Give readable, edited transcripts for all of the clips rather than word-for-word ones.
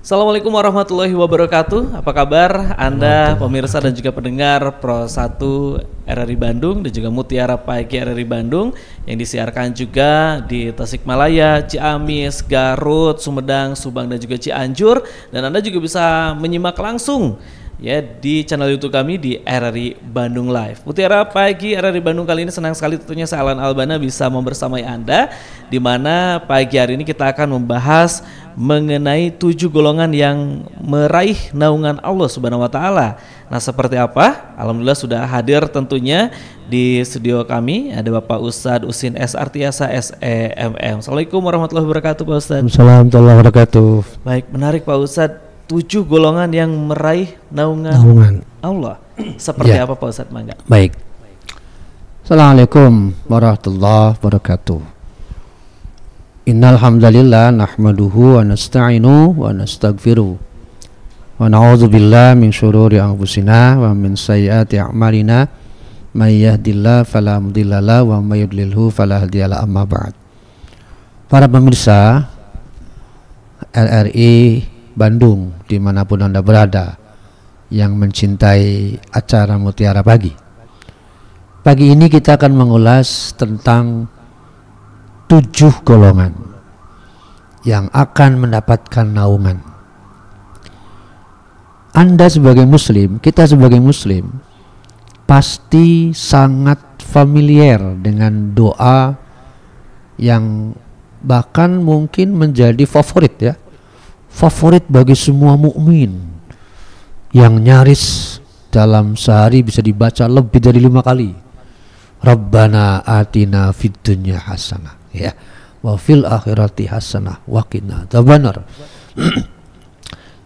Assalamualaikum warahmatullahi wabarakatuh. Apa kabar Anda pemirsa dan juga pendengar Pro 1 RRI Bandung dan juga Mutiara Pagi RRI Bandung yang disiarkan juga di Tasikmalaya, Ciamis, Garut, Sumedang, Subang dan juga Cianjur, dan Anda juga bisa menyimak langsung ya di channel YouTube kami di RRI Bandung Live. Mutiara Pagi RRI Bandung kali ini senang sekali tentunya saya Alan Albana bisa membersamai Anda, di mana pagi hari ini kita akan membahas mengenai 7 golongan yang meraih naungan Allah Subhanahu wa taala. Nah, seperti apa? Alhamdulillah sudah hadir tentunya di studio kami ada Bapak Ustadz Usin S. Artiasa SEMM. Assalamualaikum warahmatullahi wabarakatuh Pak Ustadz. Assalamualaikum warahmatullahi wabarakatuh. Baik, menarik Pak Ustadz. 7 golongan yang meraih naungan Allah. Seperti apa Pak Ustadz Mangga? Baik. Assalamualaikum warahmatullahi wabarakatuh. Innal hamdalillah nahmaduhu wa nasta'inu wa nastaghfiruh. Wa na'udzu billahi min syururi anfusina wa min sayyiati a'malina. May yahdihillahu fala mudhillalah wa may yudlilhu fala hadiyalah, amma ba'd. Para pemirsa RRI Bandung dimanapun Anda berada yang mencintai acara Mutiara Pagi. Pagi ini kita akan mengulas tentang 7 golongan yang akan mendapatkan naungan. Anda sebagai muslim, kita sebagai muslim pasti sangat familiar dengan doa yang bahkan mungkin menjadi favorit ya. Favorit bagi semua mukmin yang nyaris dalam sehari bisa dibaca lebih dari 5 kali. Rabbana atina fid dunya hasanah ya wa fil akhirati hasanah wa qina adzabannar.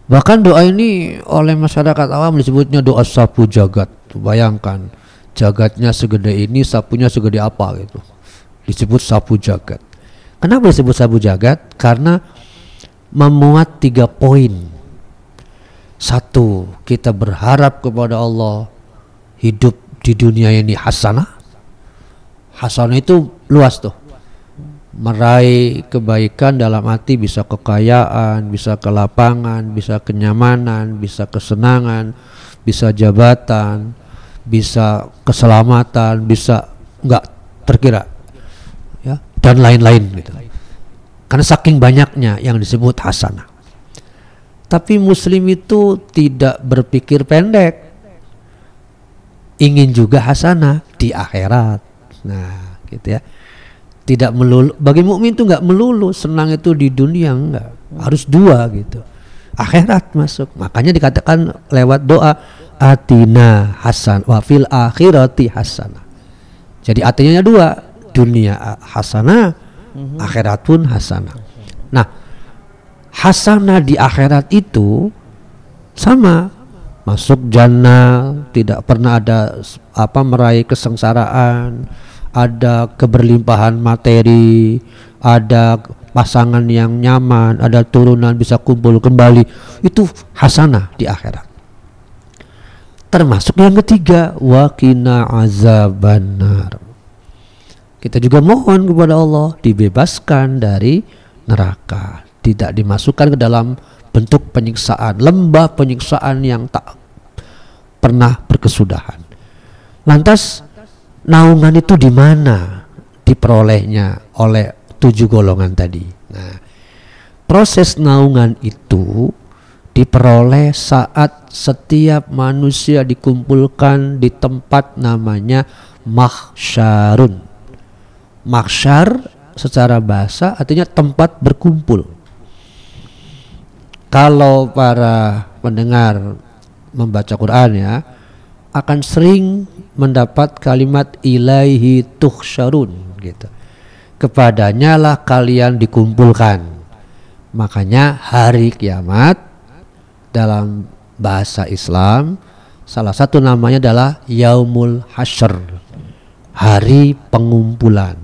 Bahkan doa ini oleh masyarakat awam disebutnya doa sapu jagat. Bayangkan jagatnya segede ini, sapunya segede apa gitu. Disebut sapu jagat. Kenapa disebut sapu jagat? Karena memuat 3 poin. 1, kita berharap kepada Allah hidup di dunia ini hasanah. Hasanah itu luas tuh, meraih kebaikan dalam arti bisa kekayaan, bisa kelapangan, bisa kenyamanan, bisa kesenangan, bisa jabatan, bisa keselamatan, bisa nggak terkira ya, dan lain-lain gitu. Karena saking banyaknya yang disebut hasanah. Tapi muslim itu tidak berpikir pendek, ingin juga hasanah di akhirat. Nah gitu ya. Tidak melulu, bagi mukmin itu nggak melulu senang itu di dunia, enggak, harus 2 gitu, akhirat masuk. Makanya dikatakan lewat doa atina hasan wa fil akhirati hasanah. Jadi artinya 2, dunia hasanah, akhirat pun hasanah. Nah, hasanah di akhirat itu sama, masuk jannah, tidak pernah ada meraih kesengsaraan, ada keberlimpahan materi, ada pasangan yang nyaman, ada turunan bisa kumpul kembali. Itu hasanah di akhirat. Termasuk yang ketiga, wa qina azabannar. Kita juga mohon kepada Allah dibebaskan dari neraka, tidak dimasukkan ke dalam bentuk penyiksaan, lembah penyiksaan yang tak pernah berkesudahan. Lantas naungan itu di mana diperolehnya oleh 7 golongan tadi? Nah, proses naungan itu diperoleh saat setiap manusia dikumpulkan di tempat namanya mahsyarun. Mahsyar secara bahasa artinya tempat berkumpul. Kalau para pendengar membaca Quran ya, akan sering mendapat kalimat ilaihi tuhsyarun gitu. Kepadanya lah kalian dikumpulkan. Makanya hari kiamat dalam bahasa Islam salah satu namanya adalah Yaumul Hasyr, hari pengumpulan,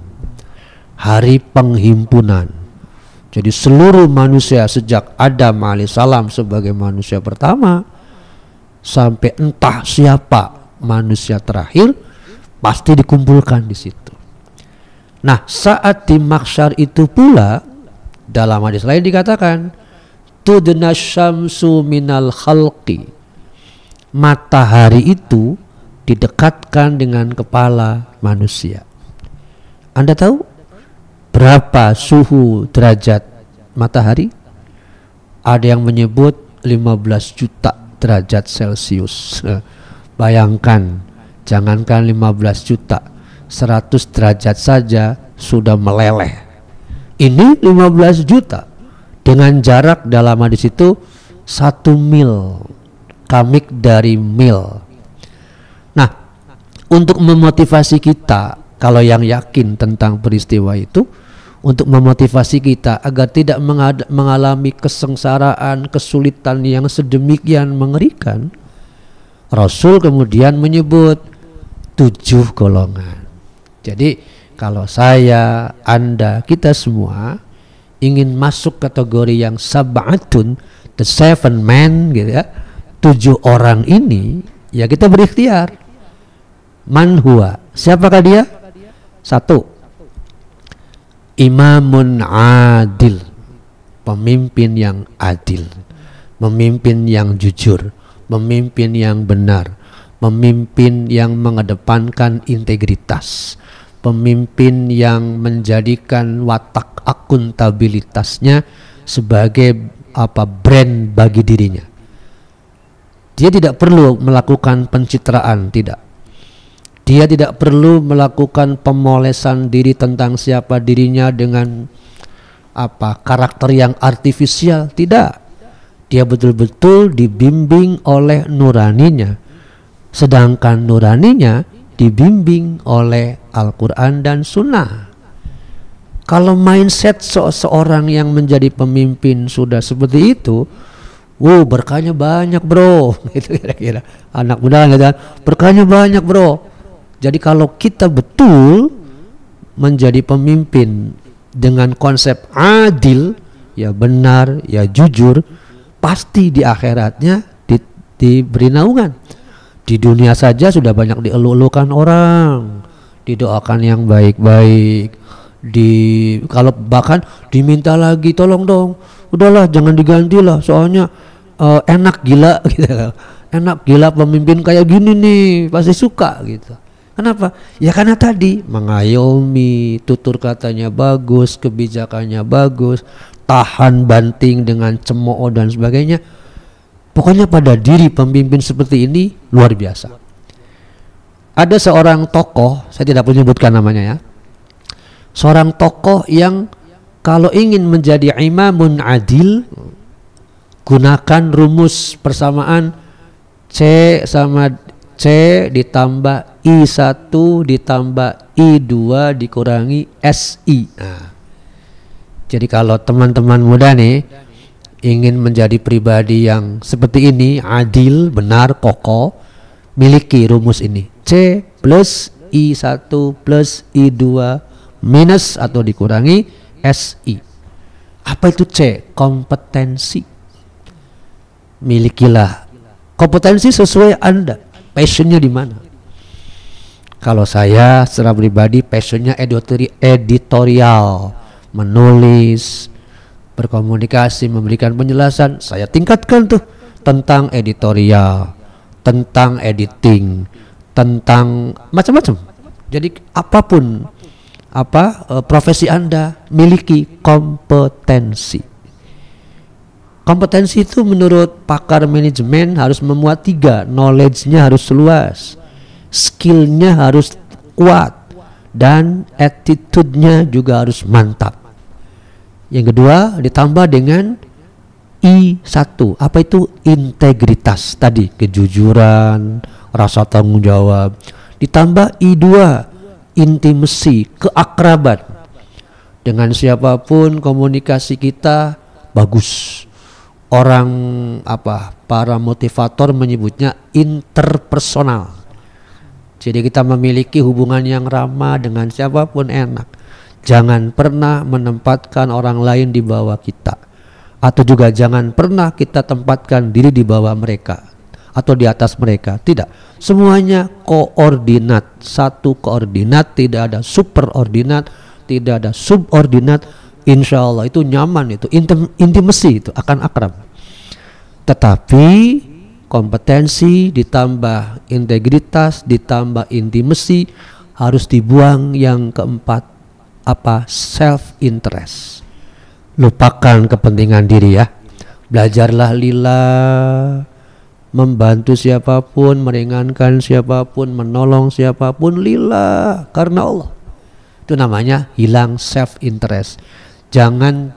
hari penghimpunan. Jadi seluruh manusia sejak Adam alaihissalam sebagai manusia pertama sampai entah siapa manusia terakhir pasti dikumpulkan di situ. Nah, saat di mahsyar itu pula dalam hadis lain dikatakan tudna syamsu minal khalqi. Matahari itu didekatkan dengan kepala manusia. Anda tahu berapa suhu derajat matahari? Ada yang menyebut 15 juta derajat Celcius. Bayangkan, jangankan 15 juta, 100 derajat saja sudah meleleh. Ini 15 juta dengan jarak dalam hadis itu 1 mil, kamik dari mil. Nah, untuk memotivasi kita, kalau yang yakin tentang peristiwa itu, untuk memotivasi kita agar tidak mengalami kesengsaraan, kesulitan yang sedemikian mengerikan, Rasul kemudian menyebut 7 golongan. Jadi kalau saya, Anda, kita semua ingin masuk kategori yang sab'atun, the 7 men gitu ya, 7 orang ini, ya kita berikhtiar. Man huwa, siapakah dia? 1, imamun adil, pemimpin yang adil, pemimpin yang jujur, pemimpin yang benar, pemimpin yang mengedepankan integritas, pemimpin yang menjadikan watak akuntabilitasnya sebagai brand bagi dirinya. Dia tidak perlu melakukan pencitraan, tidak. Dia tidak perlu melakukan pemolesan diri tentang siapa dirinya dengan karakter yang artifisial, tidak. Dia betul-betul dibimbing oleh nuraninya, sedangkan nuraninya dibimbing oleh Al-Quran dan Sunnah. Kalau mindset seseorang yang menjadi pemimpin sudah seperti itu, berkahnya banyak bro. Itu kira-kira anak muda kan, berkahnya banyak bro. Jadi kalau kita betul menjadi pemimpin dengan konsep adil, ya benar, ya jujur, pasti di akhiratnya diberi naungan. Di dunia saja sudah banyak dielu-elukan orang, didoakan yang baik-baik, kalau bahkan diminta lagi, tolong dong, udahlah jangan digantilah, soalnya enak gila gitu. Enak gila pemimpin kayak gini nih, pasti suka gitu. Kenapa? Ya karena tadi mengayomi, tutur katanya bagus, kebijakannya bagus, tahan banting dengan cemooh dan sebagainya. Pokoknya pada diri pemimpin seperti ini luar biasa. Ada seorang tokoh, saya tidak menyebutkan namanya ya. Seorang tokoh yang kalau ingin menjadi imamun adil, gunakan rumus persamaan C sama C ditambah I1 ditambah I2 dikurangi SI. Nah, jadi kalau teman-teman muda nih ingin menjadi pribadi yang seperti ini, adil, benar, kokoh, miliki rumus ini. C plus I1 plus I2 minus atau dikurangi SI. Apa itu C? Kompetensi. Milikilah kompetensi sesuai Anda. Passionnya di mana? Kalau saya secara pribadi passionnya editorial, menulis, berkomunikasi, memberikan penjelasan. Saya tingkatkan tuh tentang editorial, tentang editing, tentang macam-macam. Jadi apapun profesi Anda, miliki kompetensi. Kompetensi itu menurut pakar manajemen harus memuat 3, knowledge-nya harus luas, skill-nya harus kuat, dan attitude-nya juga harus mantap. Yang kedua ditambah dengan I1, apa itu? Integritas tadi, kejujuran, rasa tanggung jawab. Ditambah I2, intimacy, keakraban. Dengan siapapun komunikasi kita bagus. Orang para motivator menyebutnya interpersonal. Jadi kita memiliki hubungan yang ramah dengan siapapun enak. Jangan pernah menempatkan orang lain di bawah kita, atau juga jangan pernah kita tempatkan diri di bawah mereka atau di atas mereka. Tidak, semuanya koordinat, satu koordinat, tidak ada superordinat, tidak ada subordinat. insya Allah itu nyaman, itu intimasi, itu akan akrab. Tetapi kompetensi ditambah integritas ditambah intimasi, harus dibuang yang keempat, apa? Self interest. Lupakan kepentingan diri ya. Belajarlah lillah, membantu siapapun, meringankan siapapun, menolong siapapun lillah, karena Allah. Itu namanya hilang self interest. Jangan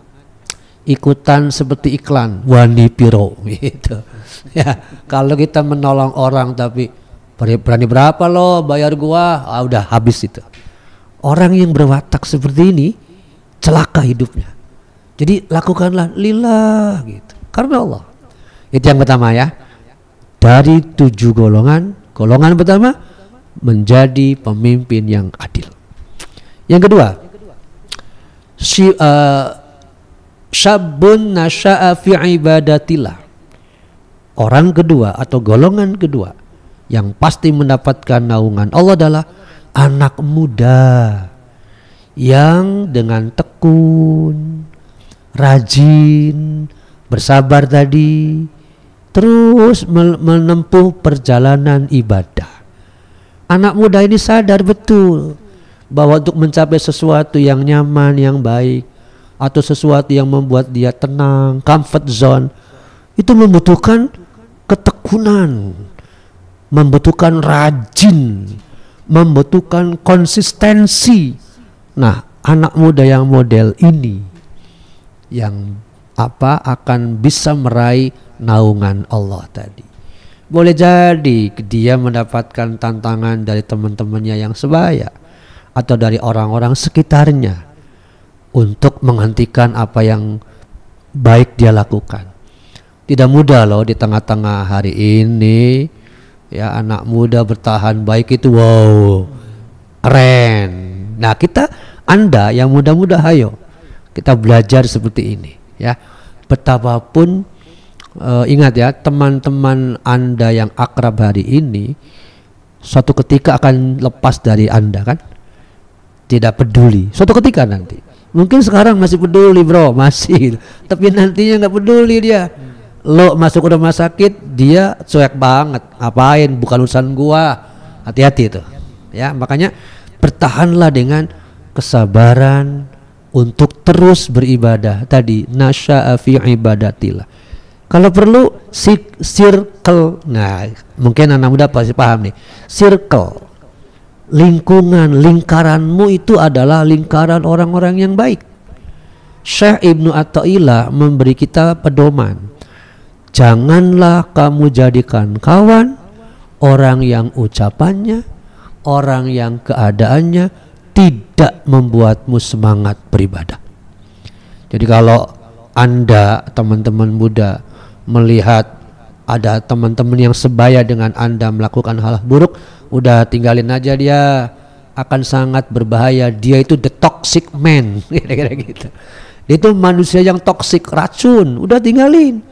ikutan seperti iklan Wani Piro gitu. Ya, kalau kita menolong orang tapi berani berapa lo bayar gua, udah habis itu. Orang yang berwatak seperti ini celaka hidupnya. Jadi lakukanlah lillah gitu, karena Allah. Itu yang pertama ya. Dari 7 golongan pertama menjadi pemimpin yang adil. Yang kedua, syabun nasya'a fi ibadatillah. Orang kedua atau golongan kedua yang pasti mendapatkan naungan Allah adalah anak muda yang dengan tekun, rajin, bersabar tadi, terus menempuh perjalanan ibadah. Anak muda ini sadar betul bahwa untuk mencapai sesuatu yang nyaman, yang baik, atau sesuatu yang membuat dia tenang, comfort zone, itu membutuhkan ketekunan, membutuhkan rajin, membutuhkan konsistensi. Nah, anak muda yang model ini yang akan bisa meraih naungan Allah tadi. Boleh jadi dia mendapatkan tantangan dari teman-temannya yang sebaya atau dari orang-orang sekitarnya untuk menghentikan apa yang baik dia lakukan. Tidak mudah loh di tengah-tengah hari ini ya, anak muda bertahan baik itu wow, keren. Nah, Anda yang muda-muda, ayo kita belajar seperti ini ya. Betapapun ingat ya, teman-teman Anda yang akrab hari ini suatu ketika akan lepas dari Anda kan, tidak peduli suatu ketika nanti. Mungkin sekarang masih peduli bro, masih, tapi nantinya nggak peduli dia. Lo masuk ke rumah sakit, dia cuek banget, ngapain, bukan urusan gua. Hati-hati itu ya. Makanya bertahanlah dengan kesabaran untuk terus beribadah tadi, nasya'a fi ibadatillah. Kalau perlu circle, nah mungkin anak muda pasti paham nih, circle, lingkungan, lingkaranmu itu adalah lingkaran orang-orang yang baik. Syekh Ibnu Athaillah memberi kita pedoman, janganlah kamu jadikan kawan orang yang ucapannya, orang yang keadaannya tidak membuatmu semangat beribadah. Jadi kalau Anda teman-teman muda melihat ada teman-teman yang sebaya dengan Anda melakukan hal buruk, udah tinggalin aja, dia akan sangat berbahaya. Dia itu the toxic man, kira-kira gitu. Dia itu manusia yang toksik, racun, udah tinggalin.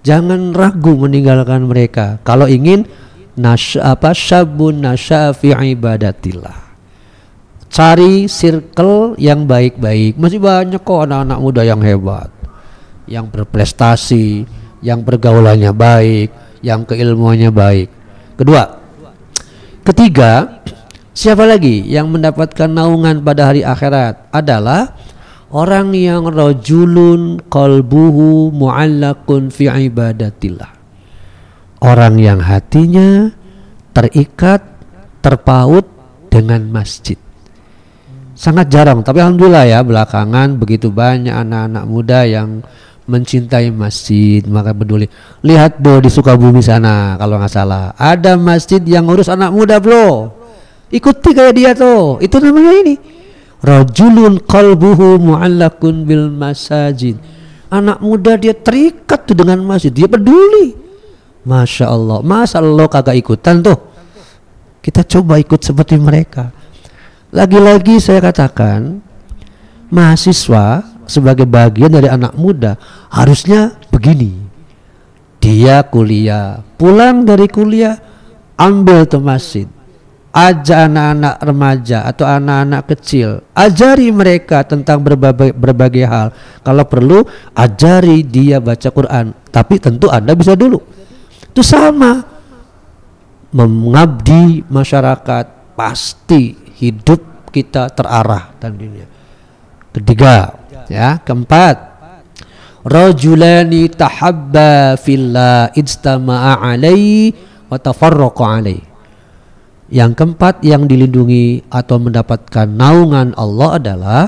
Jangan ragu meninggalkan mereka kalau ingin syabun nasya'a fi ibadatillah. Cari circle yang baik-baik. Masih banyak kok anak-anak muda yang hebat, yang berprestasi, yang pergaulannya baik, yang keilmuannya baik. Ketiga, siapa lagi yang mendapatkan naungan pada hari akhirat? Adalah orang yang rajulun qalbuhu mu'allaqun fi ibadatillah. Orang yang hatinya terikat, terpaut dengan masjid. Sangat jarang, tapi alhamdulillah ya, belakangan begitu banyak anak-anak muda yang mencintai masjid, maka peduli. Lihat bro, di Sukabumi sana kalau nggak salah ada masjid yang ngurus anak muda bro. Ikuti kayak dia tuh, itu namanya ini rajulun qalbuhu mu'allaqun bil masajid. Anak muda dia terikat tuh dengan masjid, dia peduli. Masya Allah, masa lo kagak ikutan tuh? Kita coba ikut seperti mereka. Lagi-lagi saya katakan, mahasiswa sebagai bagian dari anak muda harusnya begini. Dia kuliah, pulang dari kuliah ambil tuh masjid, ajak anak-anak remaja atau anak-anak kecil, ajari mereka tentang berbagai hal. Kalau perlu ajari dia baca Quran, tapi tentu Anda bisa dulu. Itu sama, mengabdi masyarakat, pasti hidup kita terarah dan dunia. Ketiga, ya, keempat, rajulani tahabba fillah ijtama'a alaihi wa tafarraqa alaihi. Yang keempat yang dilindungi atau mendapatkan naungan Allah adalah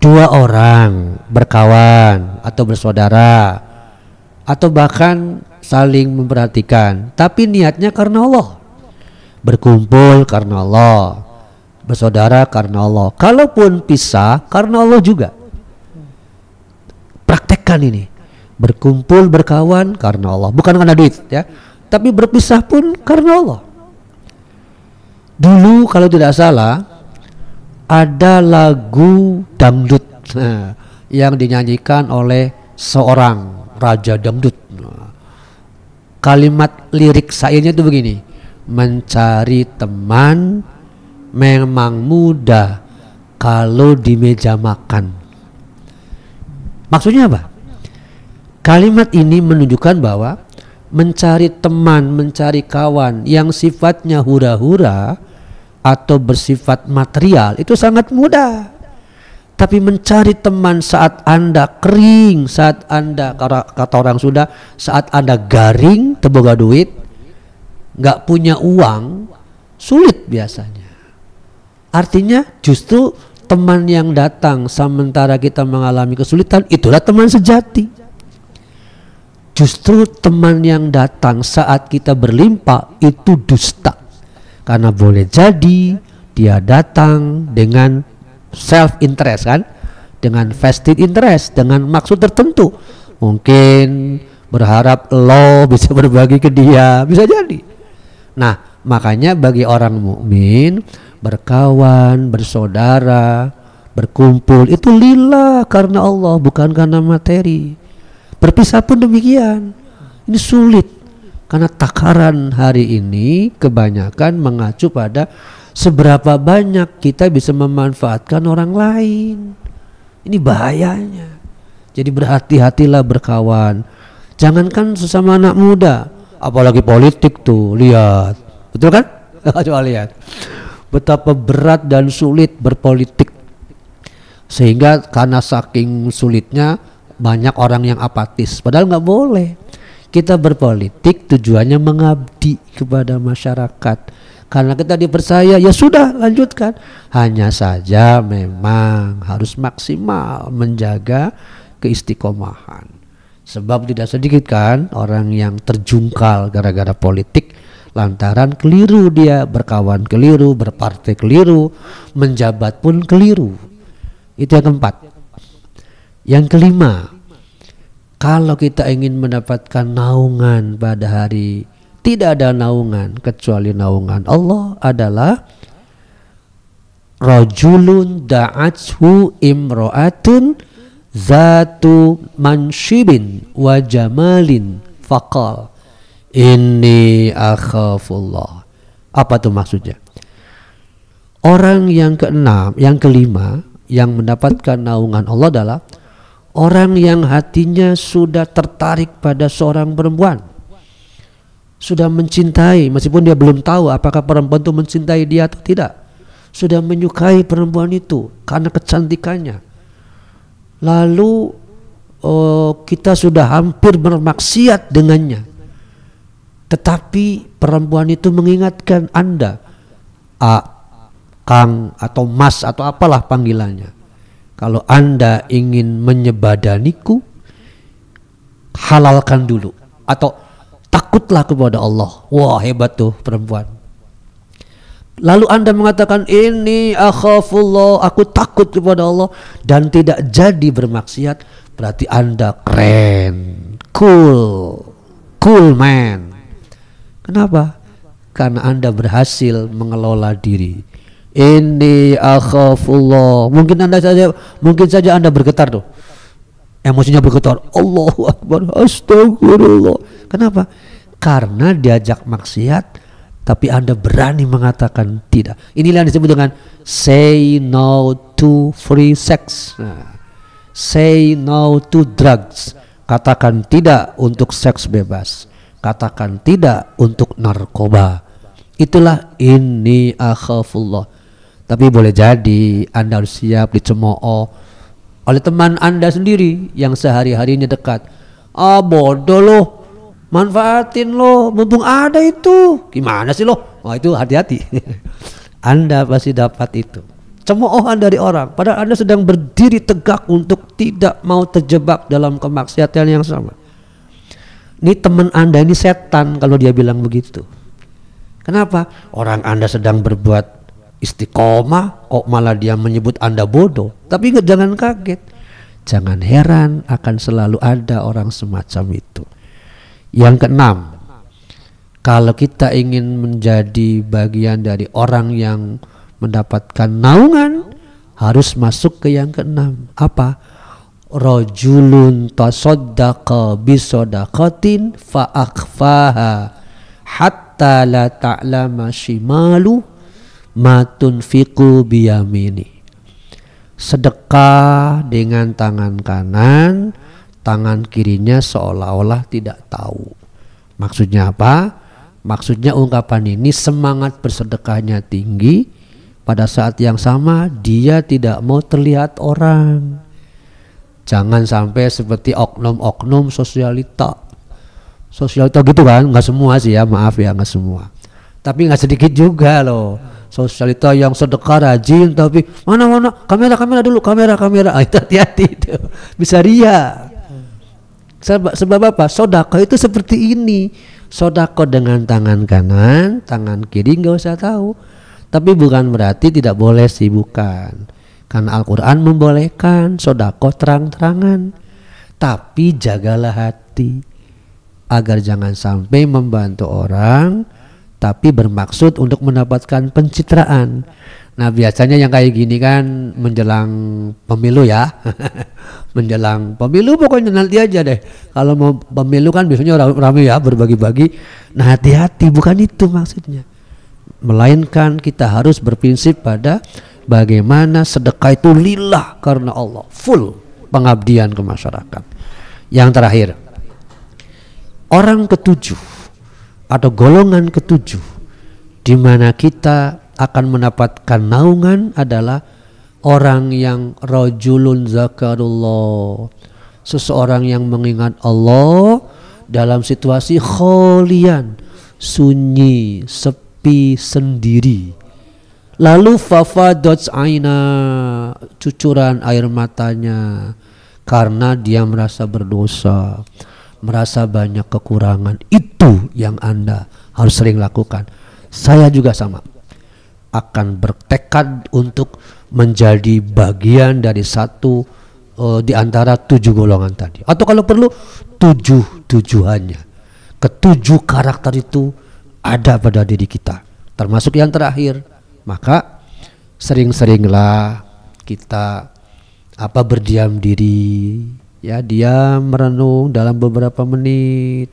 dua orang berkawan atau bersaudara atau bahkan saling memperhatikan, tapi niatnya karena Allah, berkumpul karena Allah, bersaudara karena Allah, kalaupun pisah karena Allah juga. Praktekkan ini, berkumpul berkawan karena Allah, bukan karena duit ya, tapi berpisah pun karena Allah. Dulu kalau tidak salah ada lagu dangdut yang dinyanyikan oleh seorang raja dangdut. Kalimat lirik syairnya itu begini: mencari teman memang mudah kalau di meja makan. Maksudnya apa? Kalimat ini menunjukkan bahwa mencari teman, mencari kawan yang sifatnya hura-hura atau bersifat material itu sangat mudah. Tapi mencari teman saat Anda kering, saat Anda, kata orang Sunda, saat Anda garing, teboga duit, nggak punya uang, sulit biasanya. Artinya justru teman yang datang sementara kita mengalami kesulitan, itulah teman sejati. Justru teman yang datang saat kita berlimpah itu dusta. Karena boleh jadi dia datang dengan self interest kan, dengan vested interest, dengan maksud tertentu, mungkin berharap lo bisa berbagi ke dia, bisa jadi. Nah, makanya bagi orang mukmin berkawan, bersaudara, berkumpul itu lillah, karena Allah, bukan karena materi. Berpisah pun demikian. Ini sulit karena takaran hari ini kebanyakan mengacu pada seberapa banyak kita bisa memanfaatkan orang lain. Ini bahayanya. Jadi berhati-hatilah berkawan. Jangankan sesama anak muda, apalagi politik tuh, lihat. Betul kan? Coba lihat. Betapa berat dan sulit berpolitik. Sehingga karena saking sulitnya banyak orang yang apatis. Padahal nggak boleh. Kita berpolitik tujuannya mengabdi kepada masyarakat. Karena kita dipercaya, ya sudah lanjutkan. Hanya saja memang harus maksimal menjaga keistiqomahan. Sebab tidak sedikit kan orang yang terjungkal gara-gara politik lantaran keliru, dia berkawan keliru, berpartai keliru, menjabat pun keliru. Itu yang keempat. Yang kelima, kalau kita ingin mendapatkan naungan pada hari, tidak ada naungan kecuali naungan Allah, adalah rajulun da'athu imra'atun zatu manshibin wa jamalin faqal inni akhafullah. Apa tuh maksudnya? Orang yang keenam, yang kelima yang mendapatkan naungan Allah adalah orang yang hatinya sudah tertarik pada seorang perempuan, sudah mencintai, meskipun dia belum tahu apakah perempuan itu mencintai dia atau tidak, sudah menyukai perempuan itu karena kecantikannya. Lalu kita sudah hampir bermaksiat dengannya, tetapi perempuan itu mengingatkan Anda, Kang atau Mas atau apalah panggilannya, kalau Anda ingin menyebadaniku, halalkan dulu, atau takutlah kepada Allah. Wah, hebat tuh perempuan. Lalu Anda mengatakan, ini akhafullah, aku takut kepada Allah, dan tidak jadi bermaksiat, berarti Anda keren, cool man. Kenapa? Karena Anda berhasil mengelola diri. Ini akhafullah. Mungkin saja Anda bergetar tuh, emosinya bergetar, Allahu Akbar, astagfirullah. Kenapa? Karena diajak maksiat tapi Anda berani mengatakan tidak. Inilah yang disebut dengan say no to free sex. Nah, say no to drugs. Katakan tidak untuk seks bebas. Katakan tidak untuk narkoba. Itulah inni akhafullah. Tapi boleh jadi Anda harus siap dicemooh oleh teman Anda sendiri yang sehari-harinya dekat. Ah, bodoh loh, manfaatin loh, mumpung ada itu. Gimana sih loh? Wah, itu hati-hati. Anda pasti dapat itu. Cemoohan dari orang, padahal Anda sedang berdiri tegak untuk tidak mau terjebak dalam kemaksiatan yang sama. Ini teman Anda ini setan kalau dia bilang begitu. Kenapa? Orang Anda sedang berbuat istiqomah, kok malah dia menyebut Anda bodoh. Tapi jangan kaget, jangan heran akan selalu ada orang semacam itu. Yang keenam, kalau kita ingin menjadi bagian dari orang yang mendapatkan naungan, harus masuk ke yang keenam. Apa? Rajulun tasaddaqa bisadaqatin fa akhfaha hatta la ta'lama shimalu ma tunfiqu biyamini. Sedekah dengan tangan kanan, tangan kirinya seolah-olah tidak tahu. Maksudnya apa? Maksudnya ungkapan ini semangat bersedekahnya tinggi, pada saat yang sama dia tidak mau terlihat orang. Jangan sampai seperti oknum-oknum sosialita gitu kan, nggak semua sih ya, maaf ya, nggak semua. Tapi nggak sedikit juga loh sosialita yang sedekah rajin, tapi mana kamera dulu, kamera, hati-hati itu bisa ria. Sebab apa? Sodako itu seperti ini. Sodako dengan tangan kanan, tangan kiri nggak usah tahu. Tapi bukan berarti tidak boleh sih, bukan. Karena Al-Quran membolehkan sodako terang-terangan. Tapi jagalah hati agar jangan sampai membantu orang tapi bermaksud untuk mendapatkan pencitraan. Nah, biasanya yang kayak gini kan menjelang pemilu ya. Menjelang pemilu pokoknya nanti aja deh. Kalau mau pemilu kan biasanya ramai ya, berbagi-bagi. Nah, hati-hati, bukan itu maksudnya. Melainkan kita harus berprinsip pada bagaimana sedekah itu lillah karena Allah, full pengabdian ke masyarakat. Yang terakhir, orang ketujuh atau golongan ketujuh di mana kita akan mendapatkan naungan adalah orang yang rajulun zakarullah, seseorang yang mengingat Allah dalam situasi kholian, sunyi, sepi, sendiri. Lalu fafadat aina, cucuran air matanya karena dia merasa berdosa, merasa banyak kekurangan. Itu yang Anda harus sering lakukan. Saya juga sama, akan bertekad untuk menjadi bagian dari satu di antara 7 golongan tadi, atau kalau perlu 7 tujuannya. Ketujuh karakter itu ada pada diri kita, termasuk yang terakhir. Maka sering-seringlah kita berdiam diri, ya, diam merenung dalam beberapa menit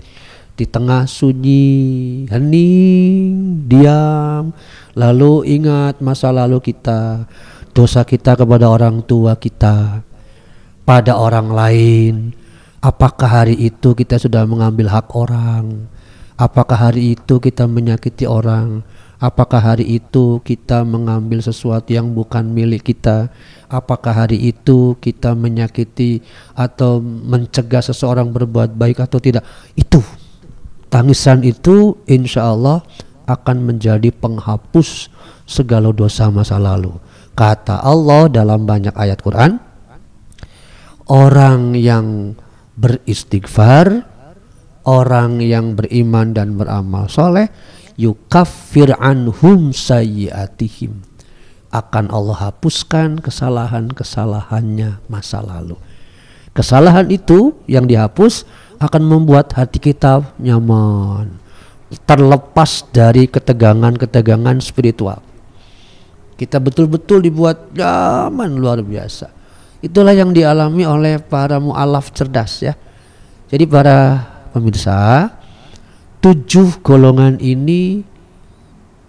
di tengah sunyi, hening, diam, lalu ingat masa lalu kita, dosa kita kepada orang tua kita, pada orang lain. Apakah hari itu kita sudah mengambil hak orang? Apakah hari itu kita menyakiti orang? Apakah hari itu kita mengambil sesuatu yang bukan milik kita? Apakah hari itu kita menyakiti atau mencegah seseorang berbuat baik atau tidak? Itu, tangisan itu insya Allah akan menjadi penghapus segala dosa masa lalu. Kata Allah dalam banyak ayat Quran, orang yang beristighfar, orang yang beriman dan beramal soleh, yukaffir anhum sayyiatihim, akan Allah hapuskan kesalahan-kesalahannya masa lalu. Kesalahan itu yang dihapus akan membuat hati kita nyaman, terlepas dari ketegangan-ketegangan spiritual. Kita betul-betul dibuat nyaman luar biasa. Itulah yang dialami oleh para mu'alaf cerdas ya. Jadi para pemirsa, 7 golongan ini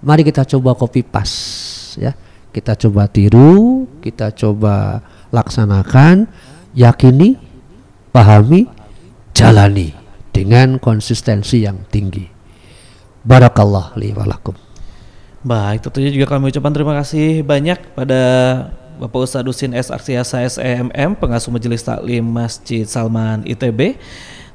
Mari kita coba copy paste ya. Kita coba tiru, kita coba laksanakan, yakini, pahami, jalani dengan konsistensi yang tinggi. Barakallah li wa lakum. Baik, tentunya juga kami ucapkan terima kasih banyak pada Bapak Ustadz Husin S. Arsiasa SEMM, pengasuh Majelis Taklim Masjid Salman ITB,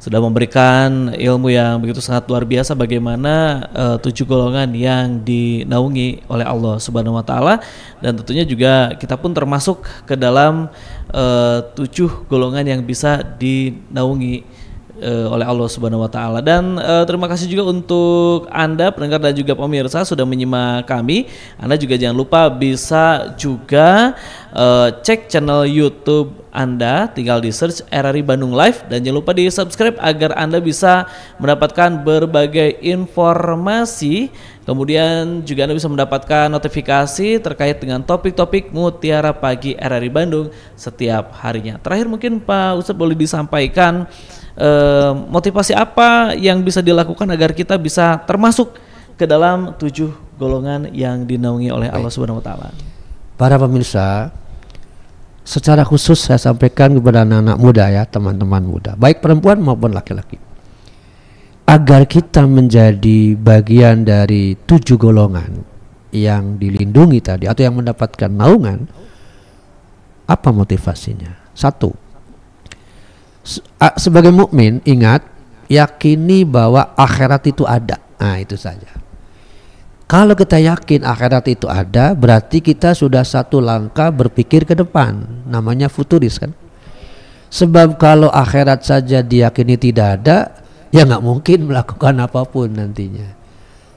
sudah memberikan ilmu yang begitu sangat luar biasa bagaimana 7 golongan yang dinaungi oleh Allah Subhanahu wa taala, dan tentunya juga kita pun termasuk ke dalam 7 golongan yang bisa dinaungi oleh Allah Subhanahu wa taala. Dan terima kasih juga untuk Anda pendengar dan juga pemirsa sudah menyimak kami. Anda juga jangan lupa bisa juga cek channel YouTube Anda, tinggal di search RRI Bandung Live, dan jangan lupa di subscribe agar Anda bisa mendapatkan berbagai informasi. Kemudian juga Anda bisa mendapatkan notifikasi terkait dengan topik-topik Mutiara Pagi RRI Bandung setiap harinya. Terakhir mungkin Pak Ustadz boleh disampaikan motivasi apa yang bisa dilakukan agar kita bisa termasuk ke dalam 7 golongan yang dinaungi oleh Allah Subhanahu wa taala. Para pemirsa, secara khusus saya sampaikan kepada anak-anak muda ya, teman-teman muda, baik perempuan maupun laki-laki, agar kita menjadi bagian dari 7 golongan yang dilindungi tadi atau yang mendapatkan naungan. Apa motivasinya? Satu, sebagai mukmin ingat, yakini bahwa akhirat itu ada. Nah, itu saja. Kalau kita yakin akhirat itu ada, berarti kita sudah satu langkah berpikir ke depan. Namanya futuris kan. Sebab kalau akhirat saja diyakini tidak ada, ya nggak mungkin melakukan apapun nantinya.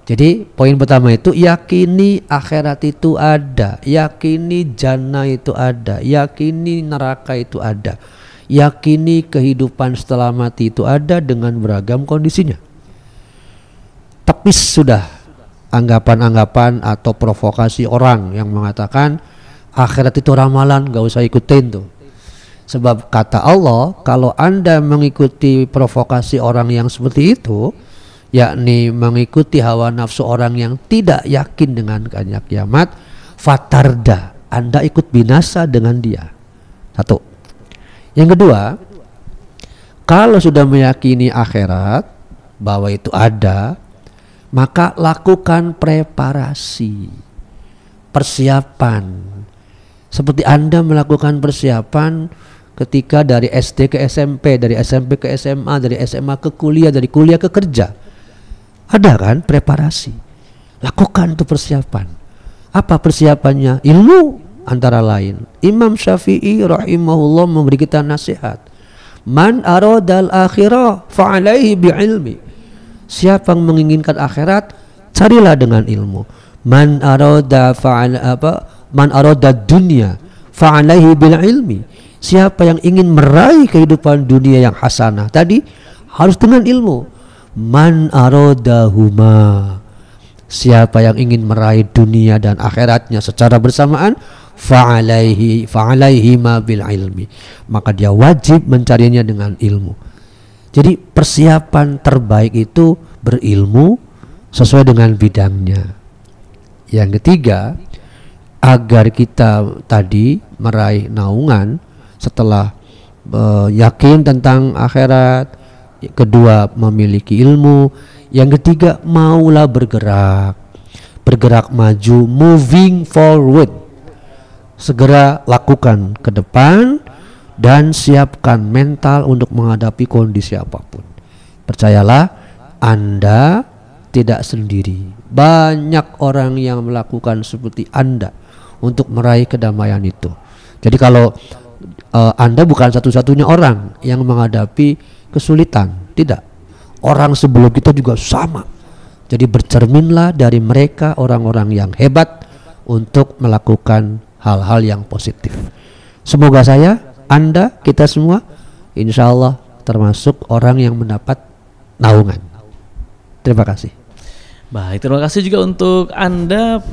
Jadi poin pertama itu yakini akhirat itu ada, yakini jannah itu ada, yakini neraka itu ada, yakini kehidupan setelah mati itu ada dengan beragam kondisinya. Tepis sudah anggapan-anggapan atau provokasi orang yang mengatakan akhirat itu ramalan, gak usah ikutin tuh. Sebab kata Allah, kalau Anda mengikuti provokasi orang yang seperti itu, yakni mengikuti hawa nafsu orang yang tidak yakin dengan adanya kiamat, fatarda, Anda ikut binasa dengan dia. Satu. Yang kedua, kalau sudah meyakini akhirat bahwa itu ada, maka lakukan preparasi, persiapan. Seperti Anda melakukan persiapan ketika dari SD ke SMP, dari SMP ke SMA, dari SMA ke kuliah, dari kuliah ke kerja. Ada kan preparasi. Lakukan tuh persiapan. Apa persiapannya? Ilmu antara lain. Imam Syafi'i rahimahullah memberi kita nasihat. Man aradal akhirah fa'alaihi bi'ilmi. Siapa yang menginginkan akhirat, carilah dengan ilmu. Man arada dunya fa'alaihi bil ilmi. Siapa yang ingin meraih kehidupan dunia yang hasanah, tadi harus dengan ilmu. Man aradahuma. Siapa yang ingin meraih dunia dan akhiratnya secara bersamaan, fa'alaihi ma bil ilmi. Maka dia wajib mencarinya dengan ilmu. Jadi persiapan terbaik itu berilmu sesuai dengan bidangnya. Yang ketiga, agar kita tadi meraih naungan setelah yakin tentang akhirat, kedua memiliki ilmu, yang ketiga maulah bergerak maju, moving forward. Segera lakukan ke depan dan siapkan mental untuk menghadapi kondisi apapun. Percayalah, Anda tidak sendiri. Banyak orang yang melakukan seperti Anda untuk meraih kedamaian itu. Jadi kalau Anda bukan satu-satunya orang yang menghadapi kesulitan, tidak. Orang sebelum kita juga sama. Jadi bercerminlah dari mereka, orang-orang yang hebat untuk melakukan hal-hal yang positif. Semoga Anda, kita semua insya Allah termasuk orang yang mendapat naungan. Terima kasih. Baik, terima kasih juga untuk Anda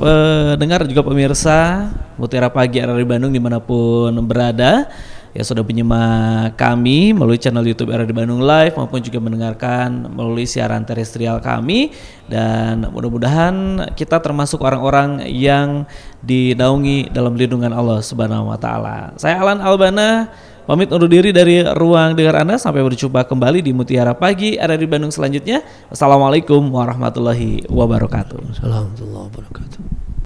pendengar juga pemirsa Mutiara Pagi RRI Bandung dimanapun berada. ya sudah menyimak kami melalui channel YouTube RRI Bandung Live maupun juga mendengarkan melalui siaran terestrial kami, dan mudah-mudahan kita termasuk orang-orang yang dinaungi dalam lindungan Allah Subhanahu wa taala. Saya Alan Albana pamit undur diri dari ruang dengar Anda, sampai berjumpa kembali di Mutiara Pagi RRI Bandung selanjutnya. Assalamualaikum warahmatullahi wabarakatuh. Assalamualaikum warahmatullahi wabarakatuh.